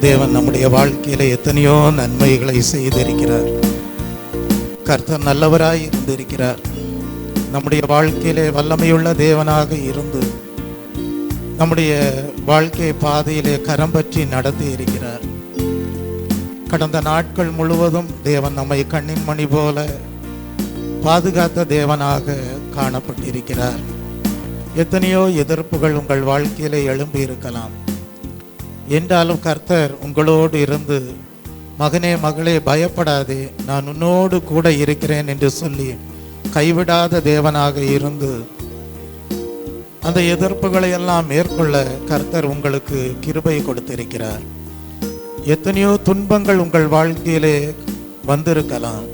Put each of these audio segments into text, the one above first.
தேவன் நம்முடைய வாழ்க்கையில எத்தனையோ நன்மைகளை செய்திருக்கிறார். கர்த்தர் நல்லவராய் இருந்திருக்கிறார். நம்முடைய வாழ்க்கையிலே வல்லமையுள்ள தேவனாக இருந்து நம்முடைய வாழ்க்கை பாதையிலே கரம் பற்றி நடத்தி இருக்கிறார். கடந்த நாட்கள் முழுவதும் தேவன் நம்மை கண்ணின் மணி போல பாதுகாத்த தேவனாக காணப்பட்டிருக்கிறார். எத்தனையோ எதிர்ப்புகள் உங்கள் வாழ்க்கையிலே எழும்பி இருக்கலாம். என்றாலும் கர்த்தர் உங்களோடு இருந்து, மகனே மகளே பயப்படாதே, நான் உன்னோடு கூட இருக்கிறேன் என்று சொல்லி கைவிடாத தேவனாக இருந்து அந்த எதிர்ப்புகளை எல்லாம் மேற்கொள்ள கர்த்தர் உங்களுக்கு கிருபை கொடுத்திருக்கிறார். எத்தனையோ துன்பங்கள் உங்கள் வாழ்க்கையிலே வந்திருக்கலாம்.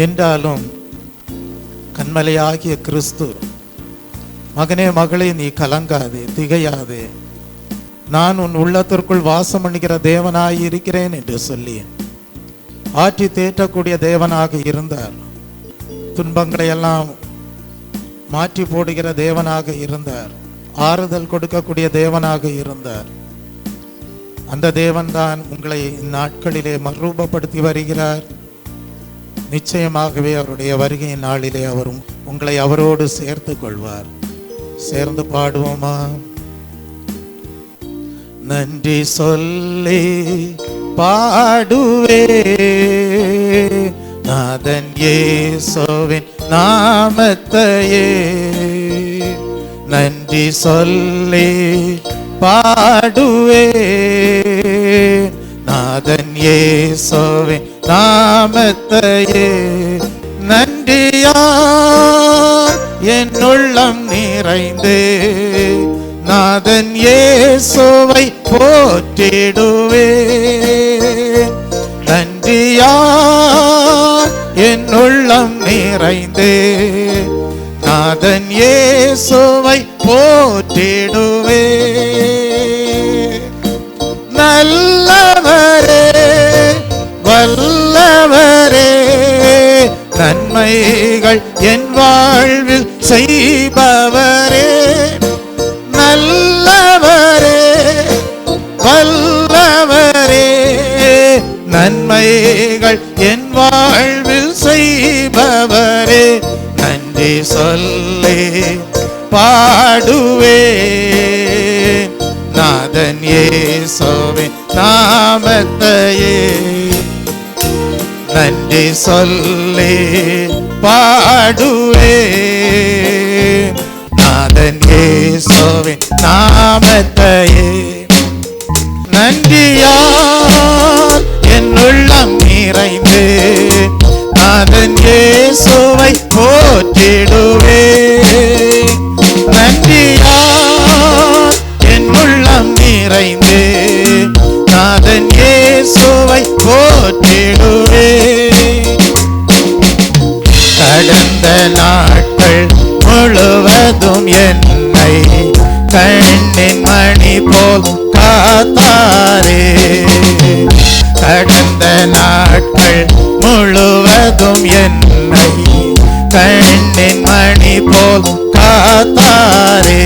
என்றாலும் கண்மலையாகிய கிறிஸ்து, மகனே மகளே நீ கலங்காதே, திகையாதே, நான் உன் உள்ளத்திற்குள் வாசம் பண்ணுகிற தேவனாய் இருக்கிறேன் என்று சொல்லி ஆற்றி தேற்றக்கூடிய தேவனாக இருந்தார். துன்பங்களை எல்லாம் மாற்றி போடுகிற தேவனாக இருந்தார். ஆறுதல் கொடுக்கக்கூடிய தேவனாக இருந்தார். அந்த தேவன்தான் உங்களை இந்நாட்களிலே மறுரூபப்படுத்தி வருகிறார். நிச்சயமாகவே அவருடைய வருகையின் நாளிலே அவர் உங்களை அவரோடு சேர்த்து கொள்வார். சேர்ந்து பாடுவோமா? நன்றி சொல்லி பாடுவே நாதன் இயேசுவின் நாமத்தையே. நன்றி சொல்லி பாடுவே நாதன் இயேசுவின் நாமத்தையே. நன்றியால் என் உள்ளம் நிறைந்தே நாதன் இயேசுவை போற்றிடுவே. நன்றியால் என் உள்ளம் நிறைந்தே நாதன் இயேசுவை போற்றிடுவே. நல்லவரே வல்லவரே நன்மைகள் என் வாழ்வில் செய்பவரே. நல்லவரே வல்லவரே நன்மைகள் என் வாழ்வில் செய்பவரே. நன்றி சொல்லி பாடுவே நாதன் இயேசுவின் நாமத்தையே. நன்றி சொல்லி பாடுவே நாதன் இயேசுவின் நாமத்தையே. நன்றியால் என் உள்ளம் நிறைந்து நாதன் இயேசுவை போற்றிடுவே. நன்றியால் என் உள்ளம் நிறைந்து நாதன் இயேசுவை போற்றிடுவே. கடந்த நாட்கள் முழுவதும் என்னை கண்ணின் மணி போல் காத்தாரே. கடந்த நாட்கள் முழுவதும் என்னை கண்ணின் மணி போல் காத்தாரே.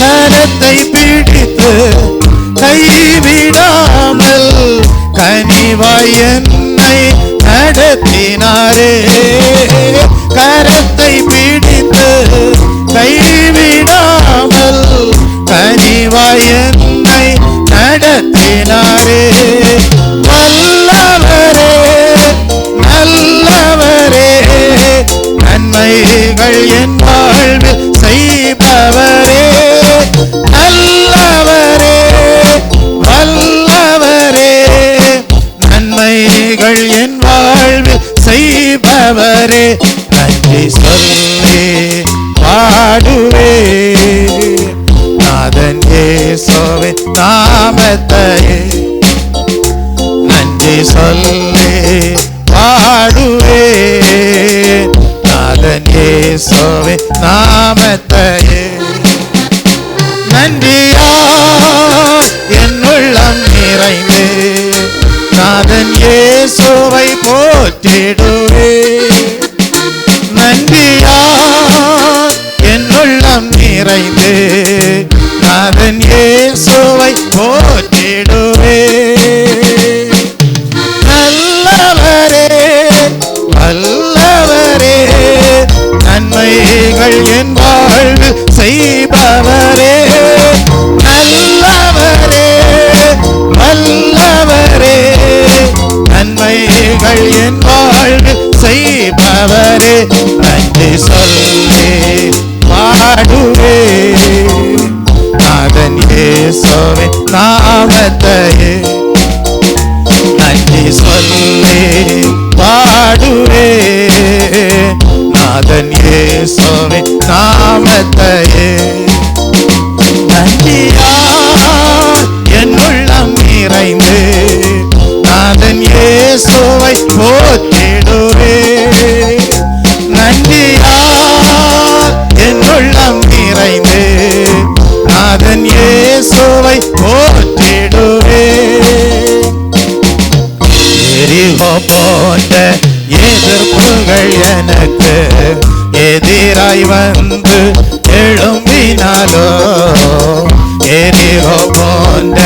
கரத்தை பிடித்து கைவிடாமல் கனிவாய் என்னை நடத்தினாரே. கரத்தை பிடித்து கைவிடாமல் கனிவாய் என்னை நடத்தினாரே. வல்லவரே நல்லவரே நன்மைகள் என் வாழ்வில் செய்பவரே. நல்லவரே வல்லவரே நன்மைகள் என் வாழ்வில் செய்பவரே. நன்றி சொல்லி பாடுவே நாதன் இயேசுவின் நாமத்தையே. நன்றி சொல்லி பாடுவே நாதன் இயேசுவின் நாமத்தையே. நன்றியால் என் உள்ளம் நிறைந்து நாதன் இயேசுவை போற்றிடுவே. நன்றியால் என் உள்ளம் நிறைந்து நாதன் இயேசுவை போற்றிடுவே. இயேசுவின் நாமத்தையே நன்றி சொல்லி பாடுவே நாதன் இயேசுவின் நாமத்தையே நன்றியா என் உள்ளம் நிறைந்து நாதன் இயேசுவை போற்றிடுவே நன்றியா என் உள்ளம் நிறைந்து நாதன் இயேசுவை போற்றிடுவே எரிகோ போன்ற எதிர்ப்புகள் எனக்கு எதிராய் வந்து எழும்பினாலோ எரிகோ போன்ற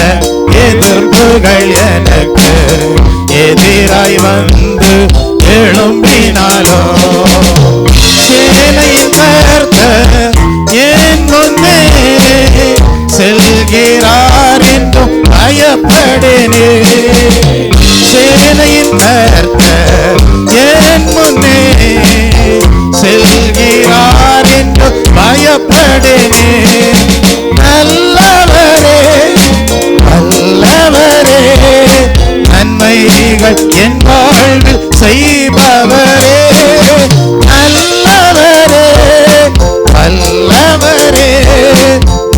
எதிர்ப்புகள் எனக்கு எதிராய் வந்து எழும்பினாலோ சேனையின் கர்த்தர் என் முன்னே செல்கிறார் என்றும் பயப்படேனே சேனையின் கர்த்தர் என் முன்னே செல்கிறார் என்று பயப்படேனே நல்லவரே நல்லவரே நன்மைகள் என் வாழ்வில் செய்பவரே நல்லவரே நல்லவரே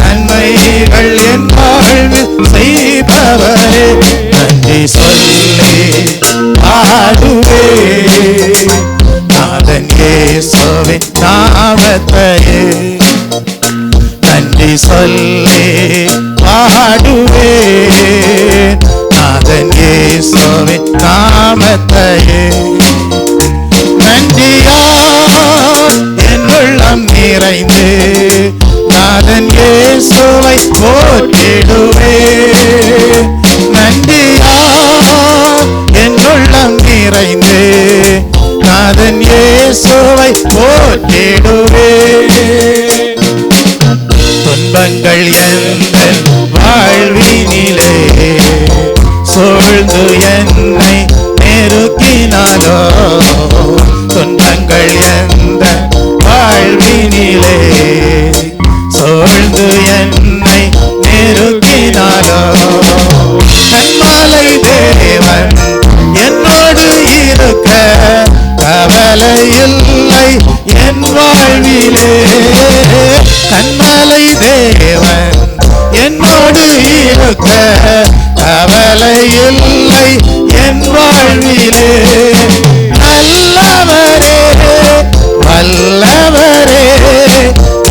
நன்மைகள் என் வாழ்வில் செய்பவரே நன்றி சொல்லி பாடுவே நாதன் இயேசுவின் நாமத்தையே நன்றி சொல்லி பாடுவே நாதன் இயேசுவின் நாமத்தையே நன்றியா என் உள்ளம் நிறைந்து நாதன் இயேசுவை போற்றிடுவே நன்றியா என் உள்ளம் நிறைந்து நாதன் இயேசுவை போற்றிடுவே துன்பங்கள் எந்தன் வாழ்வினிலே சூழ்ந்து என்னை நெருக்கினாலோ துன்பங்கள் எந்தன் வாழ்வினிலே சூழ்ந்து என்னை நெருக்கினாலோ கண்மாலை தேவன் என்னோடு இருக்க கவலை இல்லை என் வாழ்விலே கண்மலை தேவன் என்னோடு இருக்க கவலை இல்லை என் வாழ்விலே நல்லவரே வல்லவரே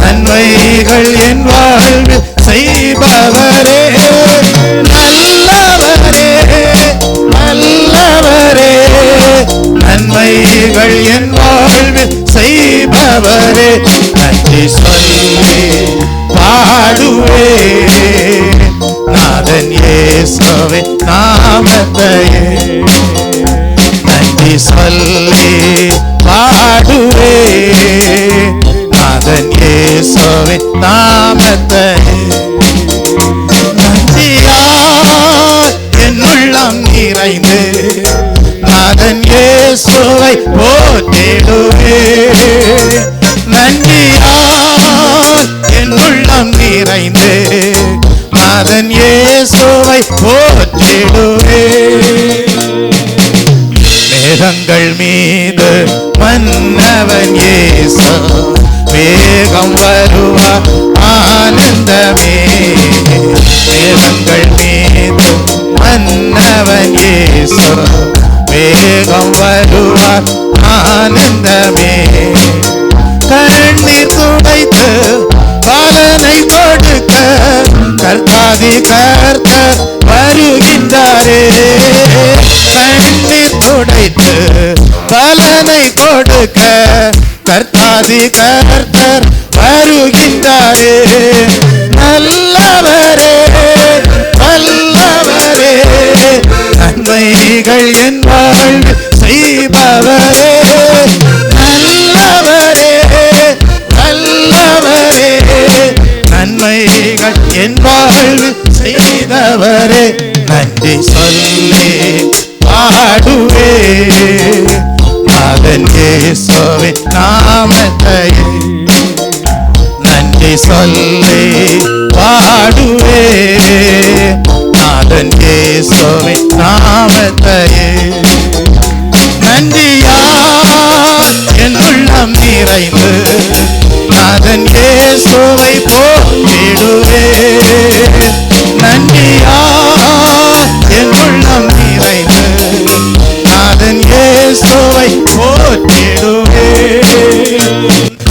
நன்மைகள் என் வாழ்வில் செய்பவரே நல்லவரே நல்லவரே நன்மைகள் என் வாழ்வில் செய்பவரே நன்றி சொல்லி பாடுவே நாதன் இயேசுவின் நாமத்தையே நன்றி சொல்லி பாடுவே நாதன் இயேசுவின் நாமத்தையே நன்றியா என் உள்ளம் நிறைந்து நாதன் இயேசுவை போற்றிடுவே நன்றியா என் உள்ளம் நிறைந்து நாதன் இயேசுவை போற்றிடுவே மேகங்கள் மீது மன்னவன் இயேசு வேகம் வருவார் ஆனந்தமே மேகங்கள் மீது மன்னவன் இயேசு வேகம் வருவார் ஆனந்தமே கண்ணீர் துடைத்து பலனை கொடுக்க கர்த்தாதி கர்த்தர் வருகின்றாரே கண்ணீர் துடைத்து பலனை கொடுக்க கர்த்தாதி கர்த்தர் வருகின்றாரே நல்லவரே வல்லவரே நன்மைகள் என் வாழ்வில் செய்பவரே நல்லவரே வல்லவரே நன்மைகள் என் வாழ்வில் செய்தவரே நன்றி சொல்லி பாடுவே நாதன் இயேசுவின் நாமத்தையே நன்றி நன்றி சொல்லி பாடுவே நாதன் இயேசுவை நாமத்தையே நன்றியா என் உள்ளம் நிறைந்து நாதன் இயேசுவை போற்றிடுவே நன்றியா என் உள்ளம் நிறைந்து நாதன் இயேசுவை போற்றிடுவே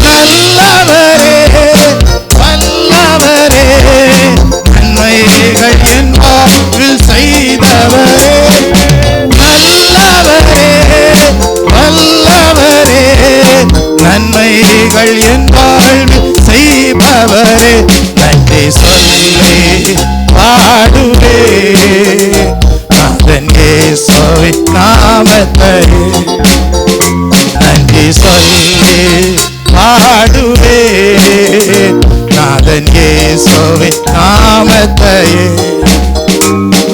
நல்லவரே வல்லவரே நன்மைகள் என் வாழ்வில் செய்தவரே நல்லவரே வல்லவரே நன்மைகள் என் வாழ்வில் செய்பவரே நன்றி சொல்லி பாடுவே நாதன் இயேசுவின் நாமத்தை நன்றி சொல்லி பாடுவே நாதன் இயேசுவின் நாமத்தை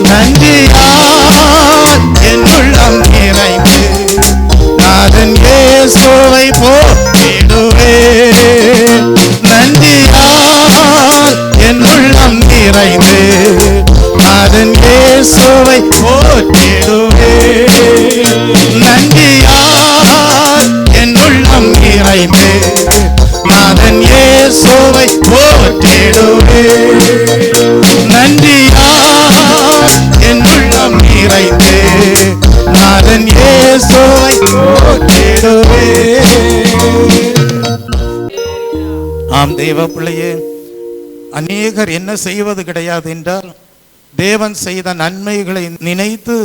நன்றியால் என் உள்ளம் நிறைந்து நாதன் இயேசுவை போற்றிடுவே நன்றியால் என் உள்ளம் நிறைந்து நாதன் இயேசுவை போற்றிடுவே நன்றியால் என் உள்ளம் நிறைந்து நாதன் இயேசுவை போற்றிடுவே நன்றியால் என் உள்ளம் நிறைந்து நாதன் இயேசுவை போற்றிடுவே. ஆம் தேவ பிள்ளையே, அநேகர் என்ன செய்வது கிடையாது என்றால் தேவன் செய்த நன்மைகளை நினைத்து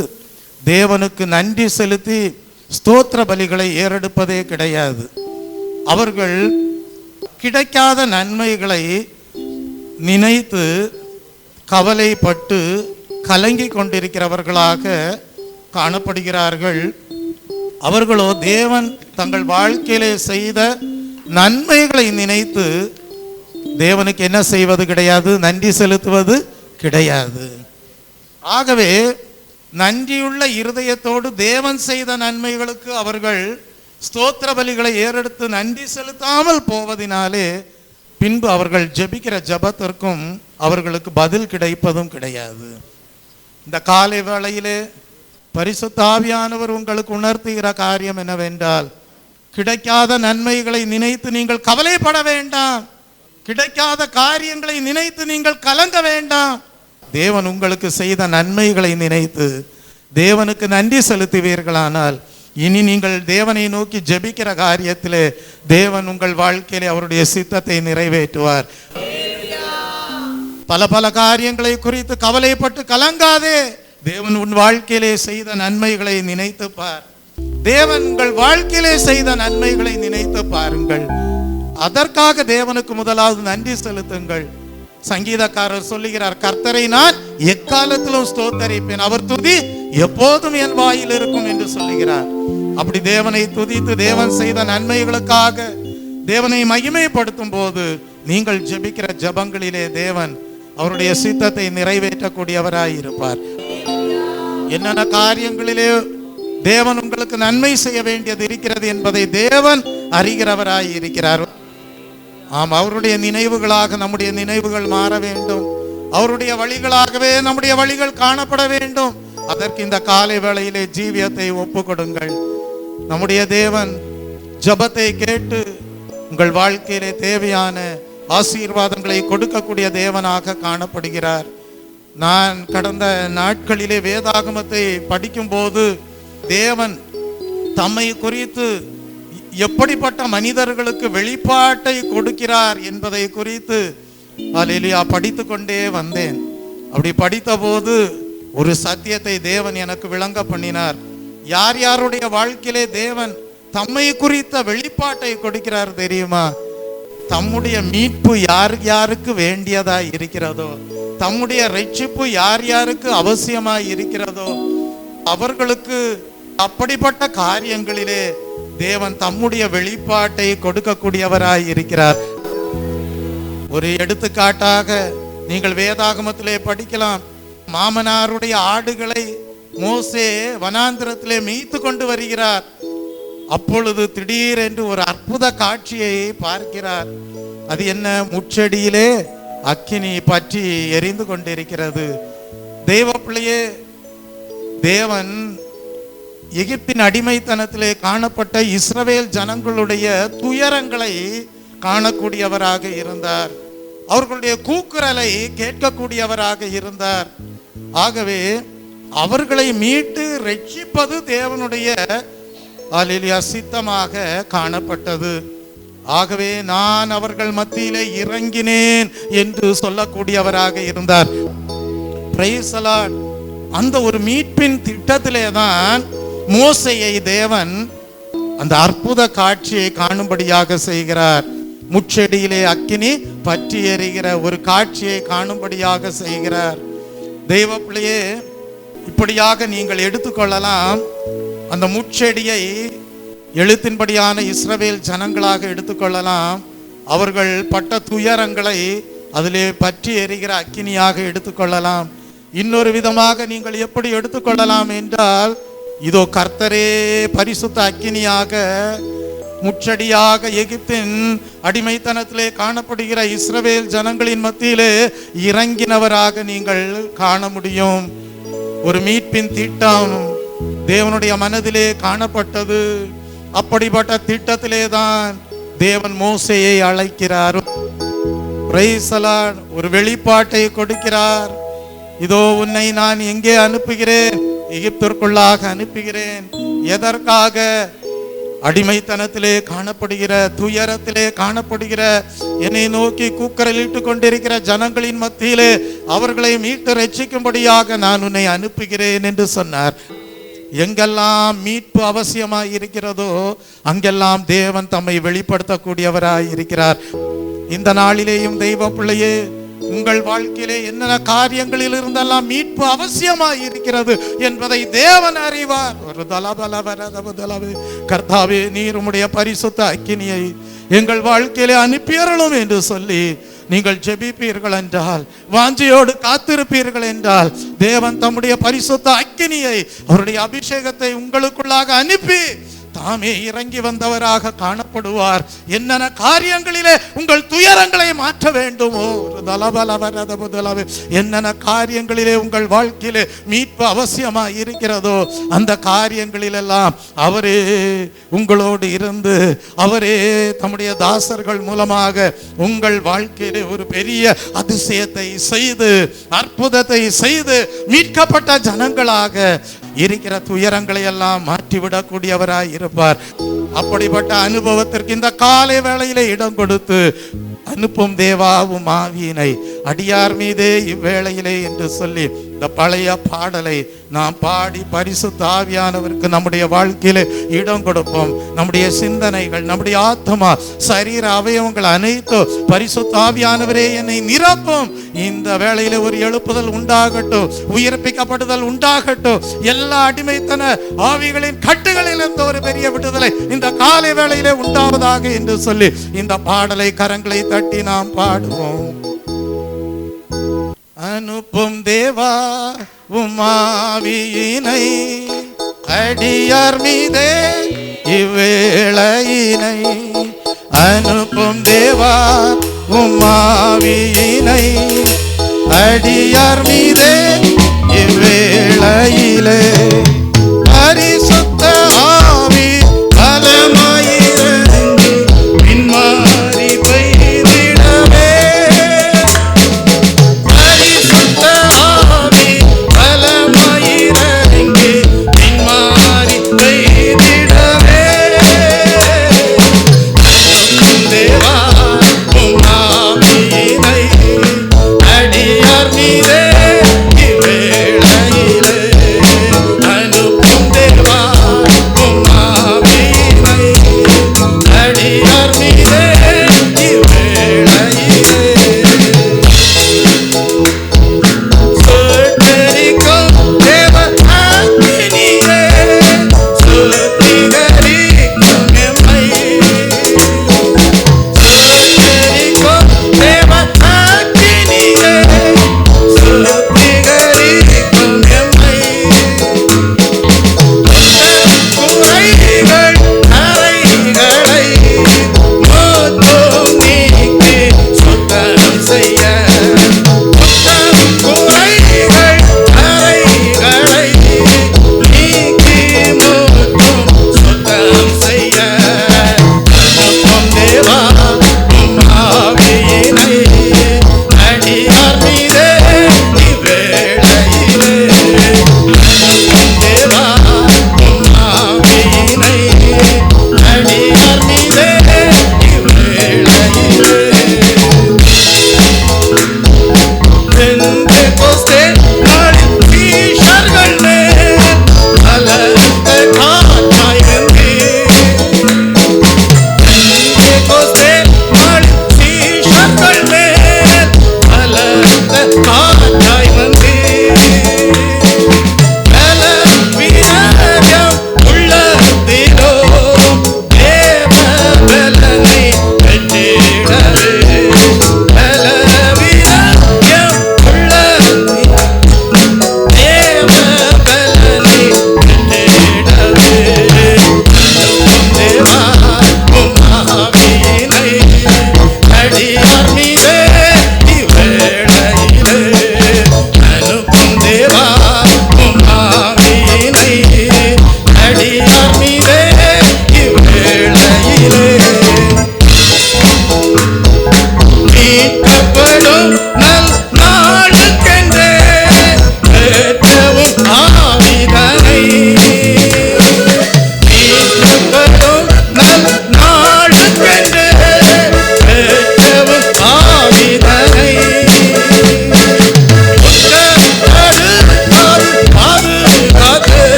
தேவனுக்கு நன்றி செலுத்தி ஸ்தோத்திர பலிகளை ஏறெடுப்பதே கிடையாது. அவர்கள் கிடைக்காத நன்மைகளை நினைத்து கவலைப்பட்டு கலங்கி கொண்டிருக்கிறவர்களாக காணப்படுகிறார்கள். அவர்களோ தேவன் தங்கள் வாழ்க்கையிலே செய்த நன்மைகளை நினைத்து தேவனுக்கு என்ன செய்வது கிடையாது, நன்றி செலுத்துவது கிடையாது. ஆகவே நன்றியுள்ள இருதயத்தோடு தேவன் செய்த நன்மைகளுக்கு அவர்கள் ஸ்தோத்திர பலிகளை ஏறெடுத்து நன்றி செலுத்தாமல் போவதினாலே பின்பு அவர்கள் ஜெபிக்கிற ஜெபத்திற்கும் அவர்களுக்கு பதில் கிடைப்பதும் கிடையாது. இந்த காலை வேளையிலே பரிசுத்த ஆவியானவர் உங்களுக்கு உணர்த்துகிற காரியம் என்னவென்றால், கிடைக்காத நன்மைகளை நினைத்து நீங்கள் கவலைப்பட வேண்டாம். கிடைக்காத காரியங்களை நினைத்து நீங்கள் கலங்க வேண்டாம். தேவன் உங்களுக்கு செய்த நன்மைகளை நினைத்து தேவனுக்கு நன்றி செலுத்துவீர்களானால் இனி நீங்கள் தேவனை நோக்கி ஜெபிக்கிற காரியத்திலே தேவன் உங்கள் வாழ்க்கையிலே அவருடைய சித்தத்தை நிறைவேற்றுவார். பல பல காரியங்களை குறித்து கவலைப்பட்டு கலங்காதே. தேவன் உன் வாழ்க்கையிலே செய்த நன்மைகளை நினைத்து பார். தேவன் உங்கள் வாழ்க்கையிலே செய்த நன்மைகளை நினைத்து பாருங்கள். அதற்காக தேவனுக்கு முதலாவது நன்றி செலுத்துங்கள். சங்கீதக்காரர் சொல்லுகிறார், கர்த்தரை நான் எக்காலத்திலும் ஸ்தோத்தரிப்பேன், அவர் துதி எப்போதும் என் வாயில் இருக்கும் என்று சொல்லுகிறார். அப்படி தேவனை துதித்து தேவன் செய்த நன்மைகளுக்காக தேவனை மகிமைப்படுத்தும் போது நீங்கள் ஜெபிக்கிற ஜெபங்களிலே தேவன் அவருடைய சித்தத்தை நிறைவேற்றக்கூடியவராய் இருப்பார். என்னென்ன காரியங்களிலே தேவன் உங்களுக்கு நன்மை செய்ய வேண்டியது இருக்கிறது என்பதை தேவன் அறிகிறவராய் இருக்கிறார். ஆம், அவருடைய நினைவுகளாக நம்முடைய நினைவுகள் மாற வேண்டும். அவருடைய வழிகளாகவே நம்முடைய வழிகள் காணப்பட வேண்டும். அதற்கு இந்த காலை வேளையிலே ஜீவியத்தை ஒப்பு கொடுங்கள். நம்முடைய தேவன் ஜெபத்தை கேட்டு உங்கள் வாழ்க்கையிலே தேவையான ஆசீர்வாதங்களை கொடுக்கக்கூடிய தேவனாக காணப்படுகிறார். நான் கடந்த நாட்களிலே வேதாகமத்தை படிக்கும் போது தேவன் தம்மை குறித்து எப்படிப்பட்ட மனிதர்களுக்கு வெளிப்பாட்டை கொடுக்கிறார் என்பதை குறித்து அல்லேலூயா படித்து கொண்டே வந்தேன். அப்படி படித்த போது ஒரு சத்தியத்தை தேவன் எனக்கு விளங்க பண்ணினார். யார் யாருடைய வாழ்க்கையிலே தேவன் தம்மை குறித்த வெளிப்பாட்டை கொடுக்கிறார் தெரியுமா? தம்முடைய மீட்பு யார் யாருக்கு வேண்டியதாய் இருக்கிறதோ, தம்முடைய ரட்சிப்பு யார் யாருக்கு அவசியமாய் இருக்கிறதோ அவர்களுக்கு அப்படிப்பட்ட காரியங்களிலே தேவன் தம்முடைய வெளிப்பாட்டை கொடுக்கக்கூடியவராய் இருக்கிறார். ஒரு எடுத்துக்காட்டாக நீங்கள் வேதாகமத்திலே படிக்கலாம். மாமனாருடைய ஆடுகளை மோசே வனாந்திரத்திலே மேய்த்து கொண்டு வருகிறார். அப்பொழுது திடீரென்று ஒரு அற்புத காட்சியை பார்க்கிறார். அது என்ன? முச்செடியிலே அக்கினி பற்றி எரிந்து கொண்டிருக்கிறது. தேவ பிள்ளையே, தேவன் எகிப்தின் அடிமைத்தனத்திலே காணப்பட்ட இஸ்ரவேல் ஜனங்களுடைய துயரங்களை காணக்கூடியவராக இருந்தார். அவர்களுடைய கூக்குரலை கேட்கக்கூடியவராக இருந்தார். ஆகவே அவர்களை மீட்டு ரட்சிப்பது தேவனுடைய சித்தமாக காணப்பட்டது. ஆகவே நான் அவர்கள் மத்தியிலே இறங்கினேன் என்று சொல்லக்கூடியவராக இருந்தார். Praise the Lord. அந்த ஒரு மீட்பின் திட்டத்திலே தான் மோசேயை தேவன் அந்த அற்புத காட்சியை காணும்படியாக செய்கிறார். முச்செடியிலே அக்கினி பற்றி எரிகிற ஒரு காட்சியை காணும்படியாக செய்கிறார். தெய்வ பிள்ளையே, இப்படியாக நீங்கள் எடுத்துக்கொள்ளலாம். அந்த முச்செடியை எழுத்தின்படியான இஸ்ரவேல் ஜனங்களாக எடுத்துக்கொள்ளலாம். அவர்கள் பட்ட துயரங்களை அதிலே பற்றி எரிகிற அக்கினியாக எடுத்துக்கொள்ளலாம். இன்னொரு விதமாக நீங்கள் எப்படி எடுத்துக்கொள்ளலாம் என்றால், இதோ கர்த்தரே பரிசுத்த அக்கினியாக முச்சடியாக எகிப்தின் அடிமைத்தனத்திலே காணப்படுகிற இஸ்ரவேல் ஜனங்களின் மத்தியிலே இறங்கினவராக நீங்கள் காண முடியும். ஒரு மீட்பின் திட்டம் தேவனுடைய மனதிலே காணப்பட்டது. அப்படிப்பட்ட திட்டத்திலே தான் தேவன் மோசேயை அழைக்கிறார். Praise the Lord. ஒரு வெளிப்பாட்டை கொடுக்கிறார். இதோ உன்னை நான் எங்கே அனுப்புகிறேன்? எகிப்திற்குள்ளாக அனுப்புகிறேன். எதற்காக? அடிமைத்தனத்திலே காணப்படுகிற, துயரத்திலே காணப்படுகிற, என்னை நோக்கி கூக்குரலிட்டு கொண்டிருக்கிற ஜனங்களின் மத்தியிலே அவர்களை மீட்டு ரட்சிக்கும்படியாக நான் உன்னை அனுப்புகிறேன் என்று சொன்னார். எங்கெல்லாம் மீட்பு அவசியமாய் இருக்கிறதோ அங்கெல்லாம் தேவன் தம்மை வெளிப்படுத்தக்கூடியவராய் இருக்கிறார். இந்த நாளிலேயும் தெய்வ பிள்ளையே, உங்கள் வாழ்க்கையிலே என்னென்ன காரியங்களில் இருந்தெல்லாம் மீட்பு அவசியமாய் இருக்கிறது என்பதை தேவன் அறிவார். கர்த்தாவே, நீர் உம்முடைய பரிசுத்த அக்கினியை எங்கள் வாழ்க்கையிலே அனுப்பியறலும் என்று சொல்லி நீங்கள் ஜெபிப்பீர்கள் என்றால், வாஞ்சையோடு காத்திருப்பீர்கள் என்றால், தேவன் தம்முடைய பரிசுத்த அக்கினியை, அவருடைய அபிஷேகத்தை உங்களுக்குள்ளாக அனுப்பி தாமே இறங்கி வந்தவராக காணப்படுவார். என்னென்ன காரியங்களிலே உங்கள் துயரங்களை மாற்ற வேண்டுமோ, என்னென்ன காரியங்களிலே உங்கள் வாழ்க்கையிலே மீட்பு அவசியமாக இருக்கிறதோ அந்த காரியங்களிலெல்லாம் அவரே உங்களோடு இருந்து, அவரே தம்முடைய தாசர்கள் மூலமாக உங்கள் வாழ்க்கையிலே ஒரு பெரிய அதிசயத்தை செய்து, அற்புதத்தை செய்து, மீட்கப்பட்ட ஜனங்களாக இருக்கிற துயரங்களை எல்லாம் மாற்றிவிடக்கூடியவராய் இருப்பார். அப்படிப்பட்ட அனுபவத்திற்கு இந்த காலை வேளையிலே இடம் கொடுத்து அனுப்பும் தேவாவும் ஆவியினை அடியார் மீதே இவ்வேளையிலே என்று சொல்லி இந்த பழைய பாடலை நாம் பாடி பரிசுத்த ஆவியானவருக்கு நம்முடைய வாழ்க்கையிலே இடம் கொடுப்போம். நம்முடைய சிந்தனைகள், நம்முடைய ஆத்மா, சரீர அவயவங்கள் அனைத்தும் பரிசுத்த ஆவியானவரே என்னை நிரப்பும். இந்த வேளையிலே ஒரு எழுப்புதல் உண்டாகட்டும், உயிர்ப்பிக்கப்படுதல் உண்டாகட்டும். எல்லா அடிமைத்தன ஆவிகளின் கட்டுகளில் இருந்து ஒரு பெரிய விடுதலை இந்த காலை வேளையிலே உண்டாவதாக என்று சொல்லி இந்த பாடலை கரங்களை தட்டி நாம் பாடுவோம். அனுப்பும் தேவா உமாவியினை அடியார் மீதே இவ்வேளையினை, அனுப்பும் தேவா உமாவியினை அடியார் மீதே இவ்வேளையிலே, பரிசுத்த ஆவி பலமாயிரங்கி பின்மாறி பெய்திடவே, பரிசுத்த ஆவி பலமாயிரங்கி பின்மாறி பெய்திடவே, தேவா உம்மாவியினை அடியார் மீதே இவ்வேளையிலே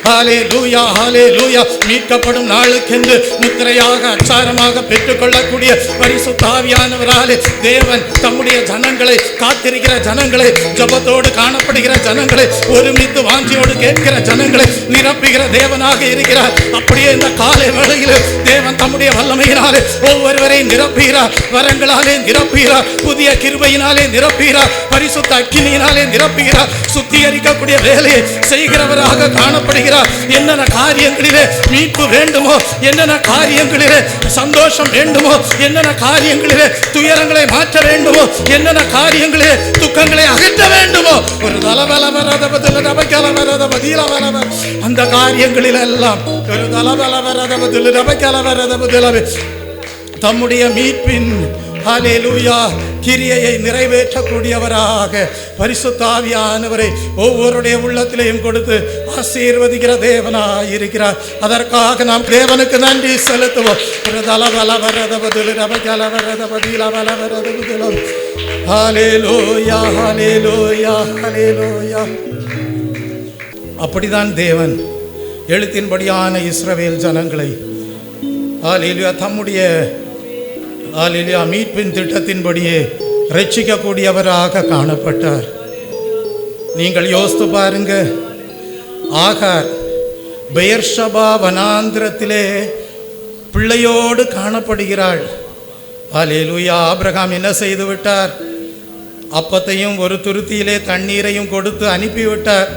ஹல்லேலூயா ஹல்லேலூயா. மீட்கப்படும் நாளுக்கென்று முத்திரையாக அச்சாரமாக பெற்றுக்கொள்ளக்கூடிய பரிசுத்த ஆவியானவராலே தேவன் தம்முடைய ஜனங்களை, காத்திருக்கிற ஜனங்களை, ஜபத்தோடு காணப்படுகிற ஜனங்களை, ஒருமித்து வாஞ்சியோடு கேட்கிற ஜனங்களை நிரப்புகிற தேவனாக இருக்கிறார். அப்படியே இந்த காலை வேளையில் தேவன் தம்முடைய வல்லமையினாலே ஒவ்வொருவரை நிரப்புகிறார். வரங்களாலே நிரப்புகிறார், புதிய கிருபையினாலே நிரப்புகிறார், பரிசுத்த அக்கினியினாலே நிரப்புகிறார். சுத்திகரிக்கக்கூடிய வேலையை செய்கிறவராக காணப்படுகிறார். என்னென்ன காரியங்களிலே மீட்பு வேண்டுமோ, என்னென்ன காரியங்களிலே சந்தோஷம் வேண்டுமோ, என்னென்ன காரியங்களிலே துயரங்களை மாற்ற வேண்டுமோ, என்னென்ன காரியங்களிலே துக்கங்களை அகற்ற வேண்டுமோ, ஒரு அந்த காரியங்களில் எல்லாம் ஒரு தம்முடைய மீட்பின் ஹல்லேலூயா கிரியையை நிறைவேற்றக்கூடியவராக பரிசுத்த ஆவியானவரை ஒவ்வொருடைய உள்ளத்திலையும் கொடுத்து ஆசீர்வதிக்கிற தேவனாய் இருக்கிறார். அதற்காக நாம் தேவனுக்கு நன்றி செலுத்துவோம். ஹல்லேலூயா ஹல்லேலூயா ஹல்லேலூயா. அப்படிதான் தேவன் எழுத்தின்படியான இஸ்ரவேல் ஜனங்களை ஹல்லேலூயா தம்முடைய ஹல்லேலூயா மீட்பின் திட்டத்தின்படியே ரட்சிக்கக்கூடியவராக காணப்பட்டார். நீங்கள் யோசித்து பாருங்க, ஆகார் பெயர்ஷபா வனாந்திரத்திலே பிள்ளையோடு காணப்படுகிறாள். ஹல்லேலூயா. ஆபிரகாம் என்ன செய்து விட்டார்? அப்பத்தையும் ஒரு துருத்தியிலே தண்ணீரையும் கொடுத்து அனுப்பிவிட்டார்.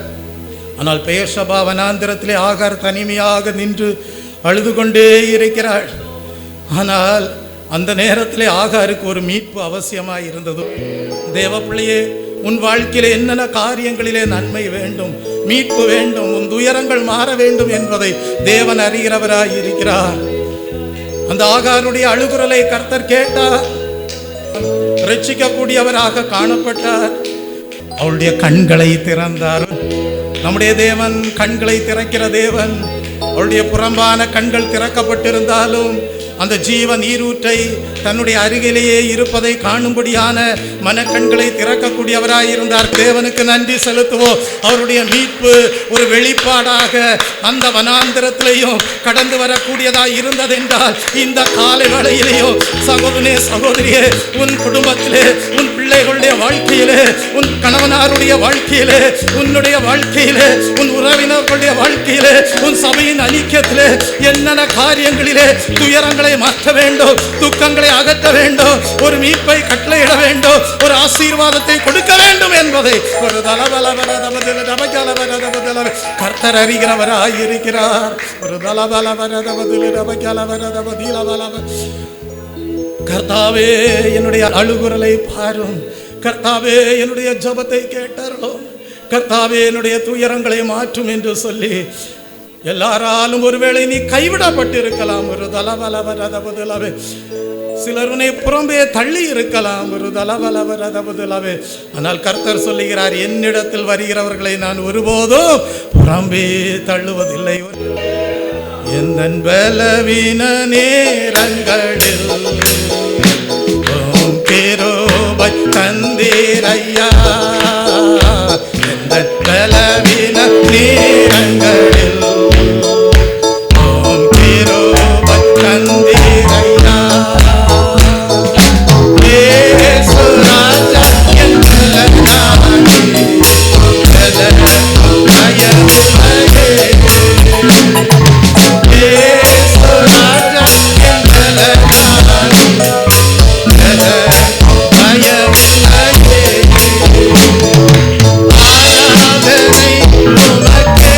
ஆனால் பெயர்ஷபா வனாந்திரத்திலே ஆகார் தனிமையாக நின்று அழுது கொண்டே இருக்கிறாள். ஆனால் அந்த நேரத்திலே ஆகாருக்கு ஒரு மீட்பு அவசியமாய் இருந்தது. தேவ பிள்ளையே, உன் வாழ்க்கையிலே என்னென்ன காரியங்களிலே நன்மை வேண்டும், மீட்பு வேண்டும், உன் துயரங்கள் மாற வேண்டும் என்பதை தேவன் அறிகிறவராய் இருக்கிறார். அந்த ஆகாருடைய அழுகுரலை கர்த்தர் கேட்டார், ரட்சிக்கக்கூடியவராக காணப்பட்டார். அவளுடைய கண்களை திறந்தார். நம்முடைய தேவன் கண்களை திறக்கிற தேவன். அவளுடைய புறம்பான கண்கள் திறக்கப்பட்டிருந்தாலும் அந்த ஜீவ நீரூற்றை தன்னுடைய அருகிலேயே இருப்பதை காணும்படியான மனக்கண்களை திறக்கக்கூடியவராய் இருந்தார். தேவனுக்கு நன்றி செலுத்துவோம். அவருடைய மீட்பு ஒரு வெளிப்பாடாக அந்த வனாந்திரத்திலேயும் கடந்து வரக்கூடியதாய் இருந்ததென்றால் இந்த காலை வேளையிலேயோ சகோதரனே சகோதரியே, உன் குடும்பத்திலே, உன் பிள்ளைகளுடைய வாழ்க்கையிலே, உன் கணவனாருடைய வாழ்க்கையிலே, உன்னுடைய வாழ்க்கையிலே, உன் உறவினர்களுடைய வாழ்க்கையிலே, உன் சபையின் ஐக்கியத்திலே என்னென்ன காரியங்களிலே துயரங்களை மாற்ற வேண்டும், துக்கங்களை அகற்ற வேண்டும், ஒரு மீட்பை கட்டளையிட வேண்டும், ஒரு ஆசீர்வாதத்தை கொடுக்க வேண்டும் என்பதை ஒரு கர்த்தர் அறிகிறவராய் இருக்கிறார். ஒரு கர்த்தாவே என்னுடைய அழுகுரலை பாரும், கர்த்தாவே என்னுடைய ஜெபத்தை கேட்டார்களோம், கர்த்தாவே என்னுடைய துயரங்களை மாற்றும் என்று சொல்லி எல்லாராலும் ஒருவேளை நீ கைவிடப்பட்டிருக்கலாம். ஒரு தலவலவரதபுதலவே சிலர் உன்னை புறம்பே தள்ளி இருக்கலாம். ஒரு தலவலவரதபுதலவே ஆனால் கர்த்தர் சொல்லுகிறார், என்னிடத்தில் வருகிறவர்களை நான் ஒருபோதும் புறம்பே தள்ளுவதில்லை. எந்த பலவீன நேரங்களில் கிருபை தந்தீரையா, எந்த பலவீன நேரங்களில் கிருபை தந்தீரையா. இயேசு ராஜா என் பலனாகி பயமில்லையே. இயேசு ராஜா என் பலனாகி பயமில்லையே. ஆராதனை உமக்கே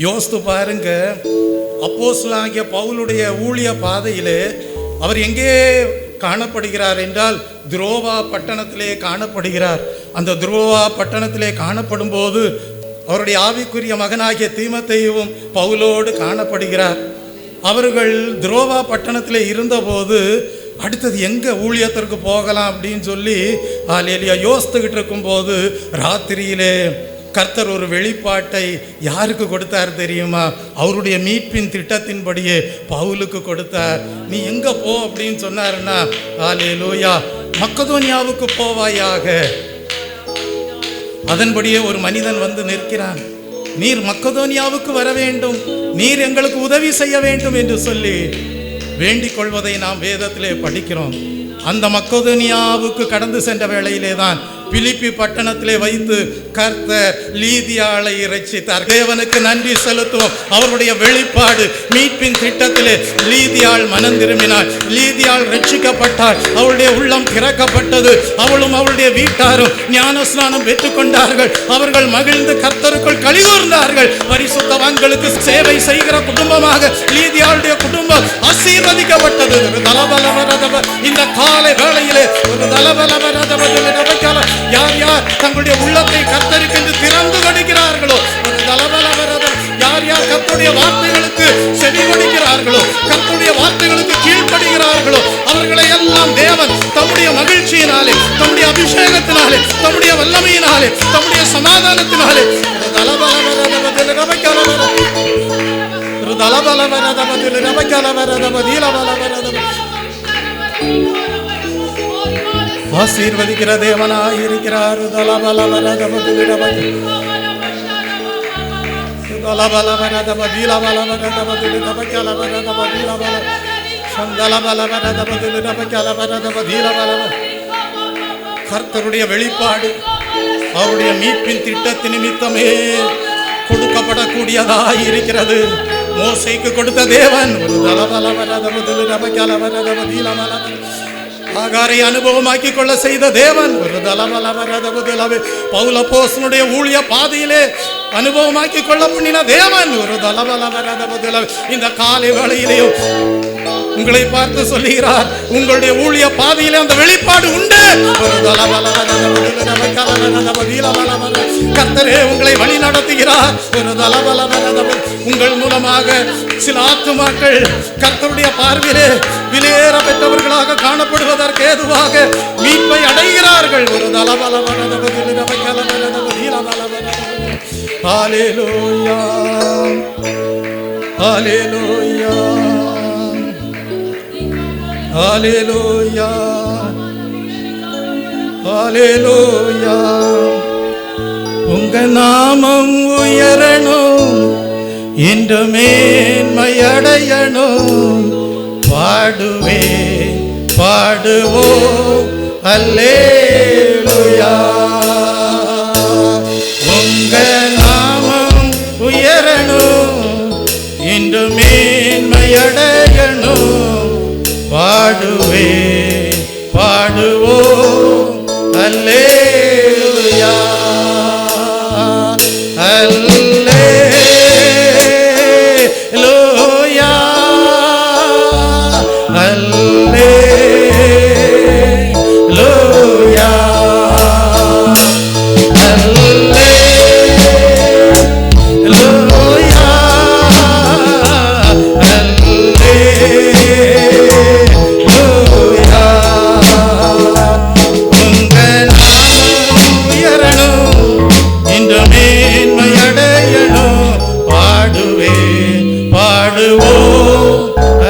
யோசித்து பாருங்க, அப்போஸ்தலனாகிய பவுலுடைய ஊழிய பாதையிலே அவர் எங்கே காணப்படுகிறார் என்றால் துரோவா பட்டணத்திலே காணப்படுகிறார். அந்த துரோவா பட்டணத்திலே காணப்படும் போது அவருடைய ஆவிக்குரிய மகனாகிய தீமோத்தேயுவும் பவுலோடு காணப்படுகிறார். அவர்கள் துரோவா பட்டணத்திலே இருந்தபோது அடுத்தது எங்கே ஊழியத்திற்கு போகலாம் அப்படின்னு சொல்லி அல்லேலூயா யோசித்துக்கிட்டு இருக்கும்போது ராத்திரியிலே கர்த்தர் ஒரு வெளிப்பாட்டை யாருக்கு கொடுத்தார் தெரியுமா? அவருடைய மீட்பின் திட்டத்தின்படியே பவுலுக்கு கொடுத்தார். நீ எங்கே போ அப்படின்னு சொன்னாருன்னா, அல்லேலூயா, மக்கதோனியாவுக்கு போவாயாக. அதன்படியே ஒரு மனிதன் வந்து நிற்கிறான். நீர் மக்கதோனியாவுக்கு வர வேண்டும், நீர் எங்களுக்கு உதவி செய்ய வேண்டும் என்று சொல்லி வேண்டிக் கொள்வதை நாம் வேதத்திலே படிக்கிறோம். அந்த மக்கதோனியாவுக்கு கடந்து சென்ற வேளையிலே தான் பிலிப்பி பட்டணத்திலே வைத்து கர்த்தர் லீதியாளை இரட்சித்தார். தேவனுக்கு நன்றி செலுத்துவோம். அவருடைய வெளிப்பாடு மீட்பின் திட்டத்திலே லீதியாள் மனம் திரும்பினாள். லீதியாள் ரட்சிக்கப்பட்டாள். அவளுடைய உள்ளம் திறக்கப்பட்டது. அவளும் அவளுடைய வீட்டாரும் ஞானஸ்நானம் பெற்றுக்கொண்டார்கள். அவர்கள் மகிழ்ந்து கர்த்தருக்குள் களிகூர்ந்தார்கள். பரிசுத்தவான்களுக்கு சேவை செய்கிற குடும்பமாக லீதியாளுடைய குடும்பம் ஆசீர்வதிக்கப்பட்டது. இந்த காலை வேளையிலே ஒரு தலபலவரதவ யார் யார் தங்களுடைய உள்ளத்தை கர்த்தருக்கென்று திறந்து கொடுக்கிறார்களோ, ஒரு தலபலவரதம் யார் யார் கர்த்தருடைய வார்த்தைகளுக்கு செவி கொடுக்கிறார்களோ, கர்த்தருடைய வார்த்தைகளுக்கு கீழ்ப்படுகிறார்களோ, அவர்களை எல்லாம் தேவன் தம்முடைய மகிழ்ச்சியினாலே, தம்முடைய அபிஷேகத்தினாலே, தம்முடைய வல்லமையினாலே, தம்முடைய சமாதானத்தினாலே ஆசீர்வதிக்கிற தேவனாய் இருக்கிறார். கர்த்தருடைய வெளிப்பாடு அவருடைய மீட்பின் திட்டத்தின் நிமித்தமே கொடுக்கப்படக்கூடியதாய் இருக்கிறது. மோசேக்கு கொடுத்த தேவன் ஒரு ஆகாரை அனுபவமாக்கி கொள்ள செய்த தேவன் ஒரு பவுல் அப்போஸ்தலனுடைய ஊழிய பாதையிலே அனுபவமாக்கி கொள்ள பண்ணின தேவன் ஒரு இந்த காலை வேளையிலேயும் உங்களை பார்த்து சொல்லுகிறார், உங்களுடைய ஊழிய பாதையிலே அந்த வெளிப்பாடு உண்டு. கர்த்தரே உங்களை வழி நடத்துகிறார். உங்கள் மூலமாக சில ஆத்துமாக்கள் கர்த்தருடைய பார்வையிலே விலையேற பெற்றவர்களாக காணப்படுவதற்கு ஏதுவாக மீட்பை அடைகிறார்கள். ஒரு ஹல்லேலூயா, ஹல்லேலூயா, ஹல்லேலூயா, ஹல்லேலூயா. உங்க நாமம் உயரணும், இன்று மேன்மை அடையணும். பாடுவே பாடுவோம் அல்லேலூயா. உங்க நாமம் உயரணும், இன்று மேன்மை அடையணும். பாடுவே பாடுவோம் அல்லேலூயா, அல்லேலூயா,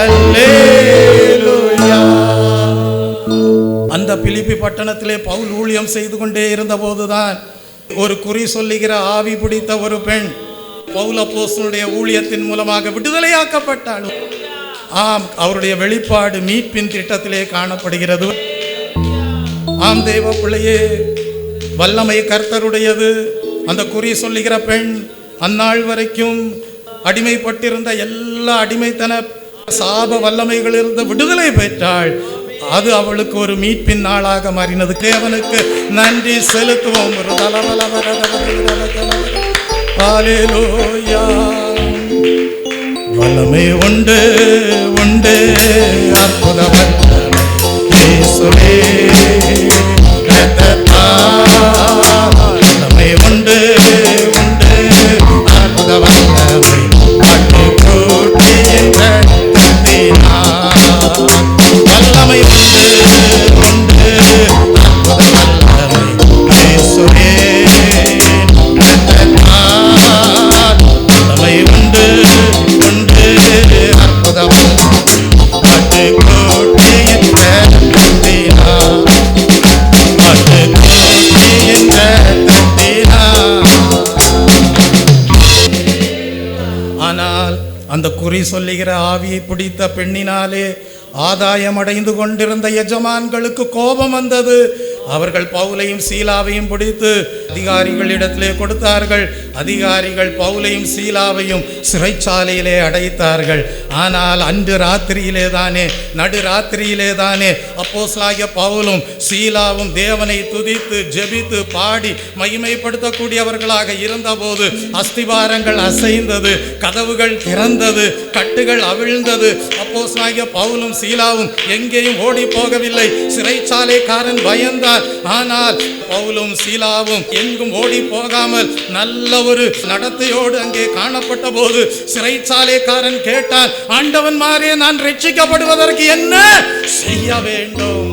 அல்லேலூயா, அந்த பிலிப்பி பட்டணத்திலே பவுல் ஊழியம் செய்து கொண்டே இருந்த போதுதான் ஒரு குறி சொல்லுகிற ஆவி பிடித்த ஒரு பெண் பவுல் அப்போஸ்தலனுடைய ஊழியத்தின் மூலமாக விடுதலையாக்கப்பட்டாள். ஆம், அவருடைய வெளிப்பாடு மீட்பின் திட்டத்திலே காணப்படுகிறது. ஆம் தேவ பிள்ளையே, வல்லமை கர்த்தருடையது. அந்த குறி சொல்லுகிற பெண் அந்நாள் வரைக்கும் அடிமைப்பட்டிருந்த எல்லா அடிமைத்தன சாப வல்லமைகளிலிருந்து விடுதலை பெற்றாள். அது அவளுக்கு ஒரு மீட்பின் நாளாக மாறினது. தேவனுக்கு நன்றி செலுத்துவோம். ஹல்லேலூயா. வல்லமை உண்டு உண்டு அற்புத வல்லமை இயேசுவே இரத்தத்தால். வல்லமை உண்டு உண்டு அற்புத வல்லமை ஆட்டுக்குட்டியின் இரத்தத்தினால். வல்லமை உண்டு உண்டு அற்புத வல்லமை இயேசுவே இரத்தத்தால். வல்லமை உண்டு உண்டு அற்புத ஆட்டுக்குட்டியின் இரத்தத்தினால். ஆட்டுக்குட்டியின் இரத்தத்தினால். ஆனால் அந்த குறி சொல்லுகிற ஆவியை பிடித்த பெண்ணினாலே ஆதாயம் அடைந்து கொண்டிருந்த எஜமான்களுக்கு கோபம் வந்தது. அவர்கள் பவுலையும் சீலாவையும் பிடித்து அதிகாரிகளிடத்திலே கொடுத்தார்கள். அதிகாரிகள் பவுலையும் சீலாவையும் சிறைச்சாலையிலே அடைத்தார்கள். ஆனால் அன்று ராத்திரியிலே தானே, நடுராத்திரியிலே தானே அப்போஸ்தலனாகிய பவுலும் சீலாவும் தேவனை துதித்து ஜெபித்து பாடி மகிமைப்படுத்தக்கூடியவர்களாக இருந்தபோது அஸ்திவாரங்கள் அசைந்தது, கதவுகள் திறந்தது, கட்டுகள் அவிழ்ந்தது. அப்போஸ்தலனாகிய பவுலும் சீலாவும் எங்கேயும் ஓடி போகவில்லை. சிறைச்சாலைக்காரன் பயந்தார். ஆனால் பவுலும் சீலாவும் எங்கும் ஓடி போகாமல் நல்ல ஒரு நடத்தையோடு அங்கே காணப்பட்ட போது சிறைச்சாலைக்காரன் கேட்டான், ஆண்டவன்மாரே, நான் ரட்சிக்கப்படுவதற்கு என்ன செய்ய வேண்டும்?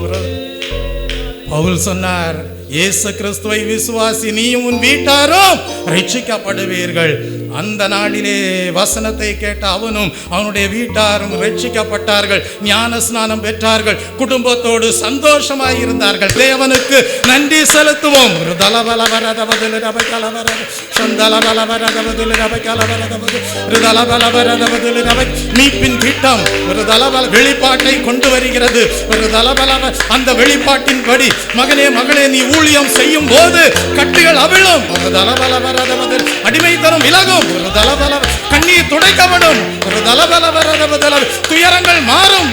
பவுல் சொன்னார், இயேசு கிறிஸ்துவை விசுவாசி, நீயும் உன் வீட்டாரும் ரட்சிக்கப்படுவீர்கள். அந்த நாளிலே வசனத்தை கேட்ட அவனும் அவனுடைய வீட்டாரும் ரட்சிக்கப்பட்டார்கள், ஞான ஸ்நானம் பெற்றார்கள், குடும்பத்தோடு சந்தோஷமாய் இருந்தார்கள். தேவனுக்கு நன்றி செலுத்துவோம். மீட்பின் திட்டம் ஒரு வெளிப்பாட்டை கொண்டு வருகிறது. அந்த வெளிப்பாட்டின்படி மகனே மகளே, நீ ஊழியம் செய்யும் போது கட்டுகள் அவிழும், அடிமைத்தனம் விலகும், கண்ணீர் துடைக்கப்படும், துயரங்கள் மாறும்,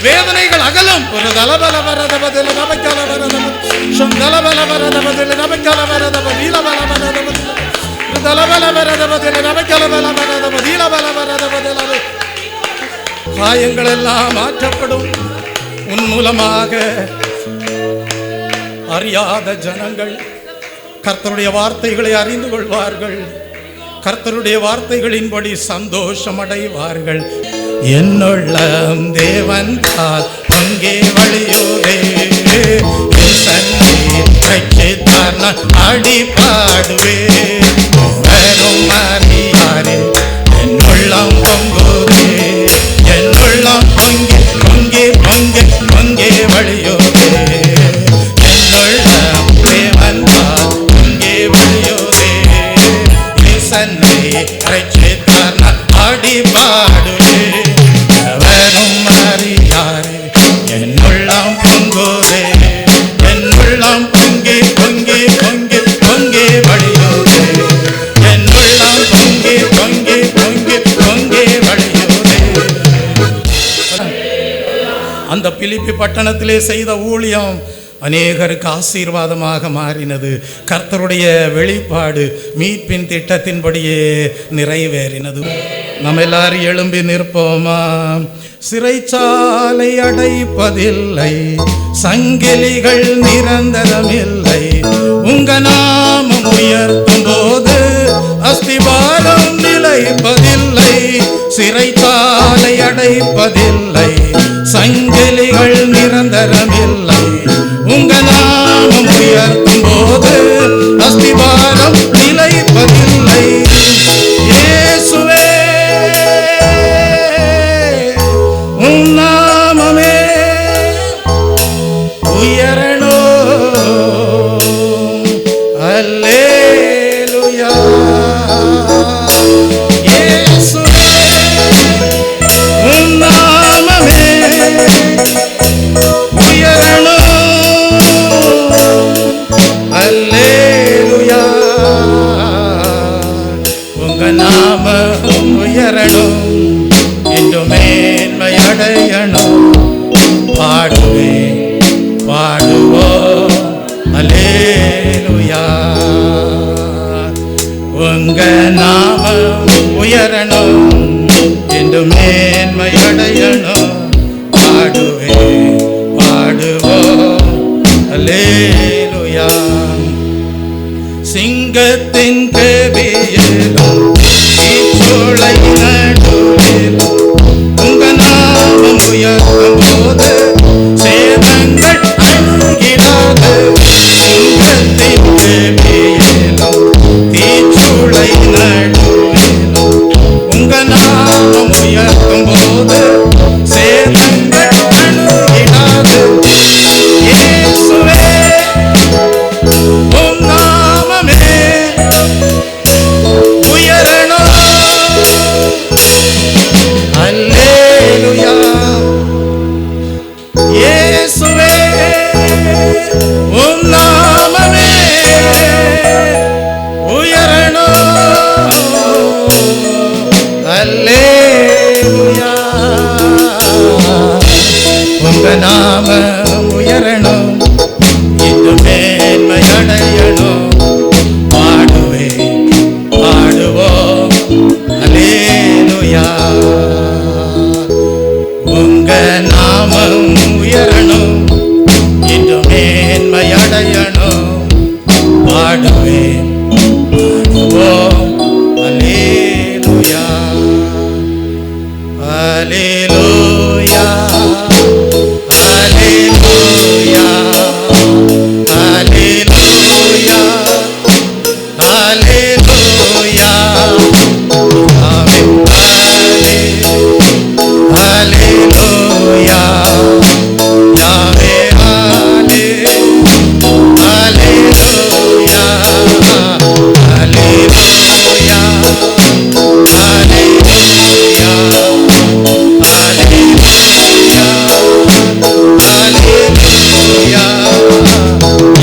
வேதனைகள் அகலும். காயங்கள் எல்லாம் மாற்றப்படும். உன் மூலமாக அறியாத ஜனங்கள் கர்த்தருடைய வார்த்தைகளை அறிந்து கொள்வார்கள். கர்த்தருடைய வார்த்தைகளின்படி சந்தோஷம் அடைவார்கள். என்னுள்ளம் தேவன் தால் அங்கே வழியோரே அடி பாடுவே வரும் அறியாரே. என்னுள்ளம் பொங்குதே, என்னுள்ளம் பொங்கே பொங்கே பொங்கே பொங்கே வழியோரே. என்னுள்ளம் தேவன் தால் அங்கே வழியோரே அடி பாடுவே வரும் அறியாரே. என்னுள்ளம் பொங்குதே, என்னுள்ளம் பொங்கி பொங்கி பொங்கி பொங்கி வழியோதே. என்னுள்ளம் பொங்கி பொங்கி பொங்கி பொங்கி வழியோதே. அந்த பிலிப்பி பட்டணத்திலே செய்த ஊழியம் அநேகருக்கு ஆசீர்வாதமாக மாறினது. கர்த்தருடைய வெளிப்பாடு மீட்பின் திட்டத்தின்படியே நிறைவேறினது. நம்ம எல்லாரும் எழும்பி நிற்போமா? சிறைச்சாலை அடைப்பதில்லை, சங்கிலிகள் நிரந்தரமில்லை. உங்க நாமம் உயர்த்தும் போது அஸ்திபாரம் நிலைப்பதில்லை. சிறைச்சாலை அடைப்பதில்லை, சங்கிலிகள் நிரந்தரமில்லை. உங்க நாமம் உயர்த்தும் போது அஸ்திபாரம் நிலைப்பதில்லை. இயேசுவே உன் நாமமே உயரணும். அல்லேலூயா. இயேசுவே உன் நாமமே உயரணும். அல்லேலூயா. உங்க நாமம் உயரணும், இன்னும் மேன்மை அடையணும். பாடுவே பாடுவோம் உயரணும், என்று மேன்மை அடையணும். பாடுவே பாடுவோம் அல்லேலூயா. சிங்கத்தின் கவியிலும் தீச்சூளை நடுவிலும் உங்க நாமம் உயர்த்தும் போது சேதங்கள் அணுகிடாது. சிங்கத்தின் கவியிலும் தீச்சூளை நடுவிலும் உங்க நாமம் உயர்த்தும் போது சேதங்கள் அணுகிடாது. இயேசுவே உம் நாமமே உயரணும். அல்லேலூயா. இயேசுவே உம் நாமமே உயரணும். அல்லேலூயா. உங்க நாமம் உயரணும், இது மேன்மை அடையணும். பாடுவே பாடுவோம் அல்லேலூயா. உங்க நாமம் உயரணும், இது மேன்மை அடையணும். பாடுவே பாடுவோம் அல்லேலூயா. அல்லேலூயா. Hallelujah, hallelujah, hallelujah, hallelujah,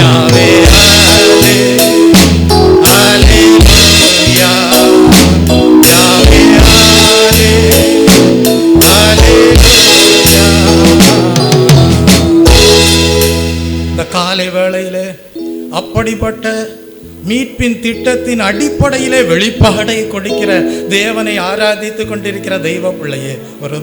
Yahweh, hallelujah, hallelujah, காலை வேளையிலே அப்படிப்பட்ட மீட்பின் திட்டத்தின் அடிப்படையிலே வெளிப்பாடை கொடுக்கிற தேவனை ஆராதித்து கொண்டிருக்கிற தெய்வ பிள்ளையே, ஒரு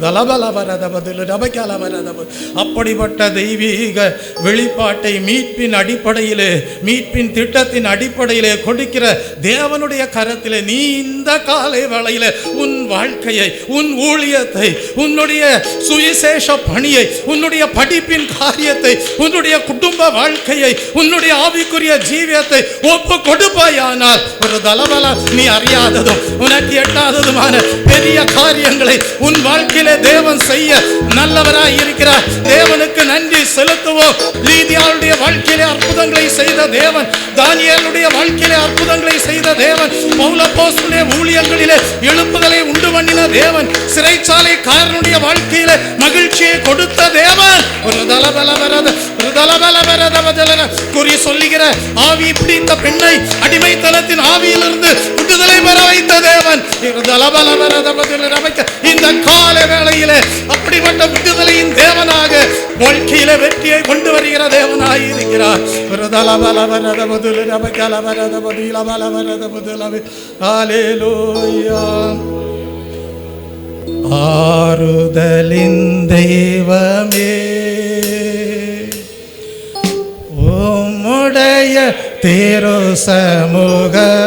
அப்படிப்பட்ட தெய்வீக வெளிப்பாட்டை மீட்பின் அடிப்படையிலே, மீட்பின் திட்டத்தின் அடிப்படையிலே கொடுக்கிற தேவனுடைய கரத்திலே நீ இந்த காலை வேளையிலே உன் வாழ்க்கையை, உன் ஊழியத்தை, உன்னுடைய சுவிசேஷ பணியை, உன்னுடைய படிப்பின் காரியத்தை, உன்னுடைய குடும்ப வாழ்க்கையை, உன்னுடைய ஆவிக்குரிய ஜீவியத்தை ஒப்பு கொடுப்பாயானால் ஒரு தலபல நீ அறியாததும் உனக்கு எட்டாததுமான பெரிய காரியங்களை உன் வாழ்க்கையிலே தேவன் செய்ய நல்லவராய் இருக்கிறார். தேவனுக்கு நன்றி செலுத்துவோம். லீதியாளுடைய வாழ்க்கையிலே அற்புதங்களை செய்த தேவன், தானியேலுடைய வாழ்க்கையிலே அற்புதங்களை செய்த தேவன், பவுல் அப்போஸ்தலனுடைய ஊழியங்களிலே எழுப்புதலை உண்டு பண்ணின தேவன், சிறைச்சாலைக்காரனுடைய வாழ்க்கையிலே மகிழ்ச்சியை கொடுத்த தேவன், ஒரு தலபல வரத குறி சொல்லுகிற ஆவி பிடித்த பெண்ணை அடிமைத்தனத்தின் ஆவியிலிருந்து விடுதலை பெற வைத்த தேவன், இந்த கால வேளையிலே அப்படிப்பட்ட விடுதலையின் தேவனாக வாழ்க்கையில வெற்றியை கொண்டு வருகிற தேவனாய் இருக்கிறார். ஆறுதலின் தெய்வமே உம்முடைய திரு சமூகம்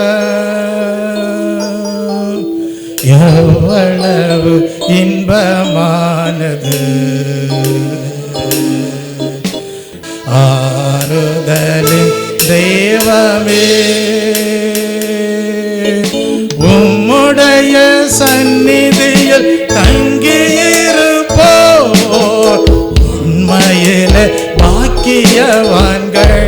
எவ்வளவு இன்பமானது. ஆறுதலின் தெய்வமே உம்முடைய சந்நிதியில் தங்கியிருப்போர் உண்மையிலே பாக்கியவான்கள்.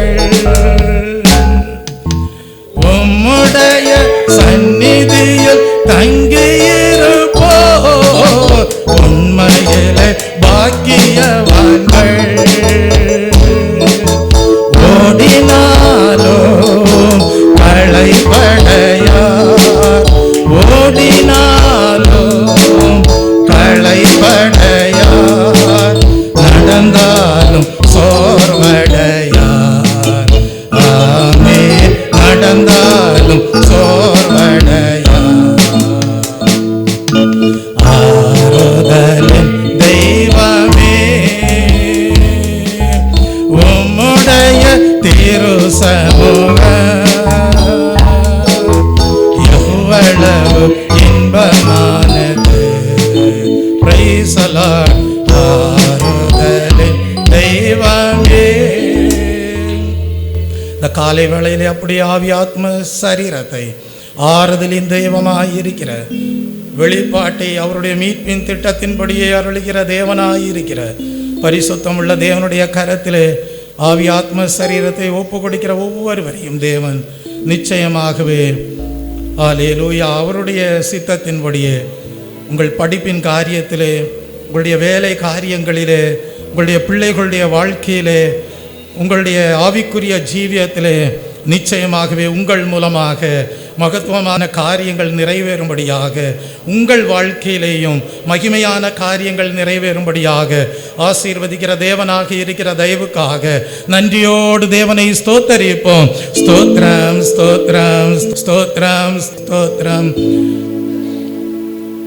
உம்முடைய சந்நிதியில் தங்கியிருப்போர் உண்மையிலே பாக்கியவான்கள். ஓடினாலும் எவ்வளவு இன்பமானது. Praise the Lord. ஆறுதலின் தெய்வமே. இந்த காலை வேளையிலே அப்படி ஆவி ஆத்ம சரீரத்தை ஆறுதலின் தெய்வமாயிருக்கிற, வெளிப்பாட்டை அவருடைய மீட்பின் திட்டத்தின்படியே அருளுகிற தேவனாயிருக்கிற பரிசுத்தமுள்ள தேவனுடைய கரத்திலே ஆவி ஆத்ம சரீரத்தை ஒப்பு கொடுக்கிற ஒவ்வொருவரையும் தேவன் நிச்சயமாகவே அல்லேலூயா அவருடைய சித்தத்தின்படியே உங்கள் படிப்பின் காரியத்திலே, உங்களுடைய வேலை காரியங்களிலே, உங்களுடைய பிள்ளைகளுடைய வாழ்க்கையிலே, உங்களுடைய ஆவிக்குரிய ஜீவியத்திலே நிச்சயமாகவே உங்கள் மூலமாக மகத்துவமான காரியங்கள் நிறைவேறும்படியாக, உங்கள் வாழ்க்கையிலேயும் மகிமையான காரியங்கள் நிறைவேறும்படியாக ஆசீர்வதிக்கிற தேவனாக இருக்கிற தயவுக்காக நன்றியோடு தேவனை ஸ்தோத்தரிப்போம். ஸ்தோத்ரம் ஸ்தோத்ரம் ஸ்தோத்ரம் ஸ்தோத்ரம்.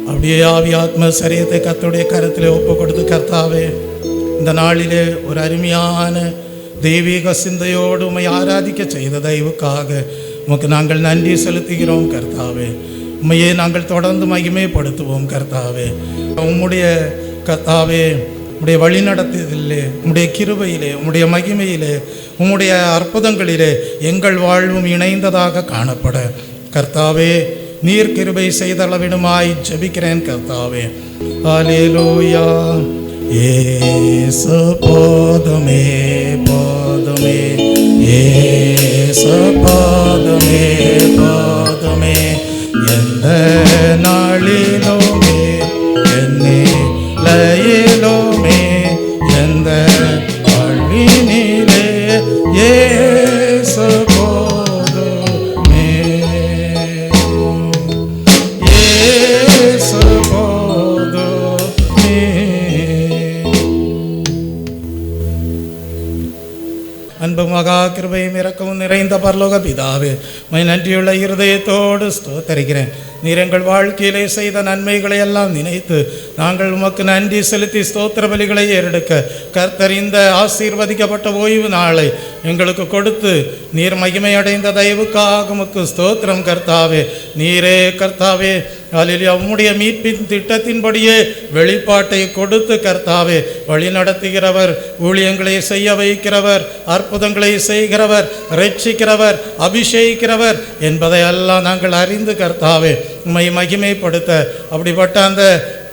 அப்படியே ஆவி ஆத்ம சரீரத்தை கர்த்தருடைய கரத்திலே ஒப்பு கொடுத்து, கர்த்தாவே இந்த நாளிலே ஒரு அருமையான தெய்வீக சிந்தையோடு உம்மை ஆராதிக்க செய்த தயவுக்காக உமக்கு நாங்கள் நன்றி செலுத்துகிறோம் கர்த்தாவே. உம்மையே நாங்கள் தொடர்ந்து மகிமைப்படுத்துவோம் கர்த்தாவே. உம்முடைய கர்த்தாவே உம்முடைய வழிநடத்துதலிலே, உம்முடைய கிருபையிலே, உம்முடைய மகிமையிலே, உம்முடைய அற்புதங்களிலே எங்கள் வாழ்வும் இணைந்ததாக காணப்பட கர்த்தாவே நீர் கிருபை செய்தளவிடுமாய் ஜெபிக்கிறேன் கர்த்தாவே. அல்லேலூயா. இயேசு போதுமே போதுமே, இயேசு போதுமே போதுமே, எந்த நாளிலுமே என்னிலையிலுமே எந்த வாழ்வினிலே இயேசு போதுமே, இயேசு போதுமே. அன்பு மகா கிருபையும் இரக்கமும் நிறைந்த பரலோக பிதாவே, மை நன்றியுள்ள இருதயத்தோடு ஸ்தோத்தரிக்கிறேன். நீர் எங்கள் வாழ்க்கையிலே செய்த நன்மைகளை எல்லாம் நினைத்து நாங்கள் உமக்கு நன்றி செலுத்தி ஸ்தோத்திர பலிகளை ஏறெடுக்க கர்த்தர் இந்த ஆசீர்வதிக்கப்பட்ட ஓய்வு நாளை எங்களுக்கு கொடுத்து நீர் மகிமையடைந்த தயவுக்காக உமக்கு ஸ்தோத்திரம் கர்த்தாவே. நீரே கர்த்தாவே அல்லேலூயா உம்முடைய மீட்பின் திட்டத்தின்படியே வெளிப்பாட்டை கொடுத்து கர்த்தாவே வழி நடத்துகிறவர், ஊழியங்களை செய்ய வைக்கிறவர், அற்புதங்களை செய்கிறவர், ரட்சிக்கிறவர், அபிஷேகிக்கிறவர் என்பதை எல்லாம் நாங்கள் அறிந்து கர்த்தாவே உம்மை மகிமைப்படுத்த அப்படிப்பட்ட அந்த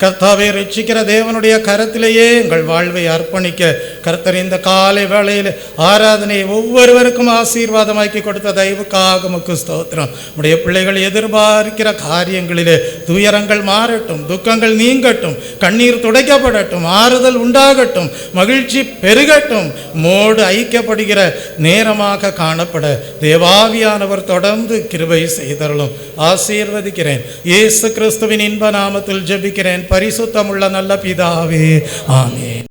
கர்த்தாவை ரட்சிக்கிற தேவனுடைய கரத்திலேயே எங்கள் வாழ்வை அர்ப்பணிக்க கர்த்தர் இந்த காலை வேளையில் ஆராதனையை ஒவ்வொருவருக்கும் ஆசீர்வாதமாக்கி கொடுத்த தயவுக்காக உமக்கு ஸ்தோத்திரம். உடைய பிள்ளைகள் எதிர்பார்க்கிற காரியங்களிலே துயரங்கள் மாறட்டும், துக்கங்கள் நீங்கட்டும், கண்ணீர் துடைக்கப்படட்டும், ஆறுதல் உண்டாகட்டும், மகிழ்ச்சி பெருகட்டும், மோடு ஐக்கியப்படுகிற நேரமாக காணப்பட தேவாவியானவர் தொடர்ந்து கிருபை செய்தருளும். ஆசீர்வதிக்கிறேன். இயேசு கிறிஸ்துவின் இன்ப நாமத்தில் ஜெபிக்கிறேன் பரிசுத்தமுள்ள நல்ல பிதாவே, ஆமென்.